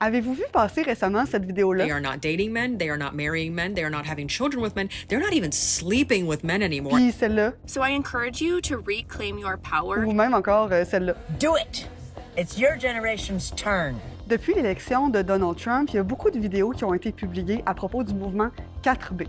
Avez-vous vu passer récemment cette vidéo-là? They are not dating men, they are not marrying men, they are not having children with men, they're not even sleeping with men anymore. Puis celle-là? So I encourage you to reclaim your power. Ou même encore celle-là? Do it! It's your generation's turn. Depuis l'élection de Donald Trump, il y a beaucoup de vidéos qui ont été publiées à propos du mouvement 4B.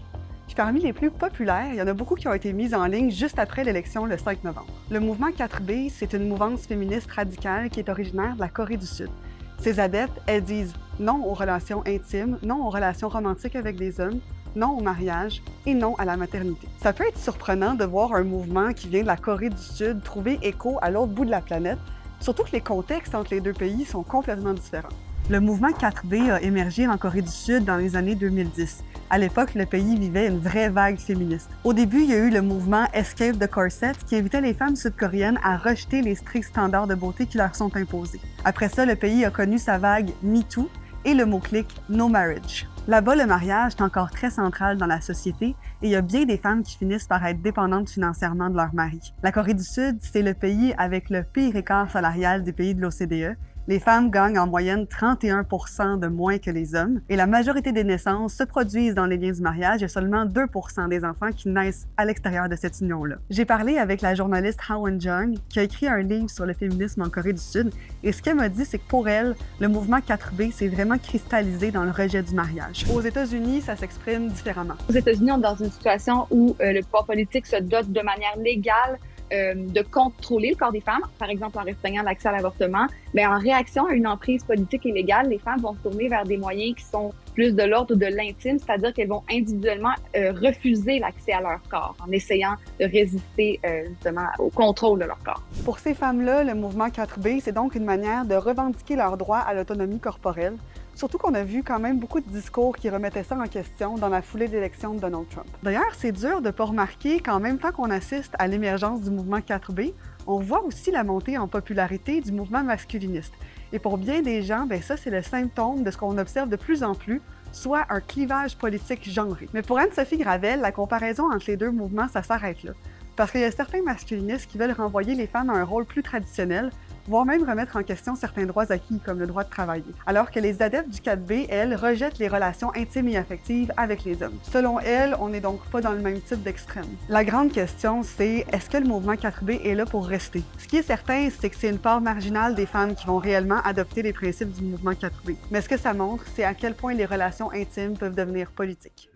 Puis parmi les plus populaires, il y en a beaucoup qui ont été mises en ligne juste après l'élection le 5 novembre. Le mouvement 4B, c'est une mouvance féministe radicale qui est originaire de la Corée du Sud. Ses adeptes, elles disent non aux relations intimes, non aux relations romantiques avec des hommes, non au mariage et non à la maternité. Ça peut être surprenant de voir un mouvement qui vient de la Corée du Sud trouver écho à l'autre bout de la planète, surtout que les contextes entre les deux pays sont complètement différents. Le mouvement 4B a émergé en Corée du Sud dans les années 2010. À l'époque, le pays vivait une vraie vague féministe. Au début, il y a eu le mouvement Escape the Corset qui invitait les femmes sud-coréennes à rejeter les stricts standards de beauté qui leur sont imposés. Après ça, le pays a connu sa vague MeToo et le mot-clic No Marriage. Là-bas, le mariage est encore très central dans la société et il y a bien des femmes qui finissent par être dépendantes financièrement de leur mari. La Corée du Sud, c'est le pays avec le pire écart salarial des pays de l'OCDE. Les femmes gagnent en moyenne 31% de moins que les hommes et la majorité des naissances se produisent dans les liens du mariage et seulement 2% des enfants qui naissent à l'extérieur de cette union-là. J'ai parlé avec la journaliste Ha Jung qui a écrit un livre sur le féminisme en Corée du Sud et ce qu'elle m'a dit, c'est que pour elle, le mouvement 4B s'est vraiment cristallisé dans le rejet du mariage. Aux États-Unis, ça s'exprime différemment. Aux États-Unis, on est dans une situation où le pouvoir politique se dote de manière légale de contrôler le corps des femmes, par exemple en restreignant l'accès à l'avortement. Mais en réaction à une emprise politique et légale, les femmes vont se tourner vers des moyens qui sont plus de l'ordre de l'intime, c'est-à-dire qu'elles vont individuellement refuser l'accès à leur corps en essayant de résister justement au contrôle de leur corps. Pour ces femmes-là, le mouvement 4B, c'est donc une manière de revendiquer leur droit à l'autonomie corporelle. Surtout qu'on a vu quand même beaucoup de discours qui remettaient ça en question dans la foulée de l'élection de Donald Trump. D'ailleurs, c'est dur de ne pas remarquer qu'en même temps qu'on assiste à l'émergence du mouvement 4B, on voit aussi la montée en popularité du mouvement masculiniste. Et pour bien des gens, ça c'est le symptôme de ce qu'on observe de plus en plus, soit un clivage politique genré. Mais pour Anne-Sophie Gravel, la comparaison entre les deux mouvements, ça s'arrête là. Parce qu'il y a certains masculinistes qui veulent renvoyer les femmes à un rôle plus traditionnel, voire même remettre en question certains droits acquis, comme le droit de travailler. Alors que les adeptes du 4B, elles, rejettent les relations intimes et affectives avec les hommes. Selon elles, on n'est donc pas dans le même type d'extrême. La grande question, c'est est-ce que le mouvement 4B est là pour rester? Ce qui est certain, c'est que c'est une part marginale des femmes qui vont réellement adopter les principes du mouvement 4B. Mais ce que ça montre, c'est à quel point les relations intimes peuvent devenir politiques.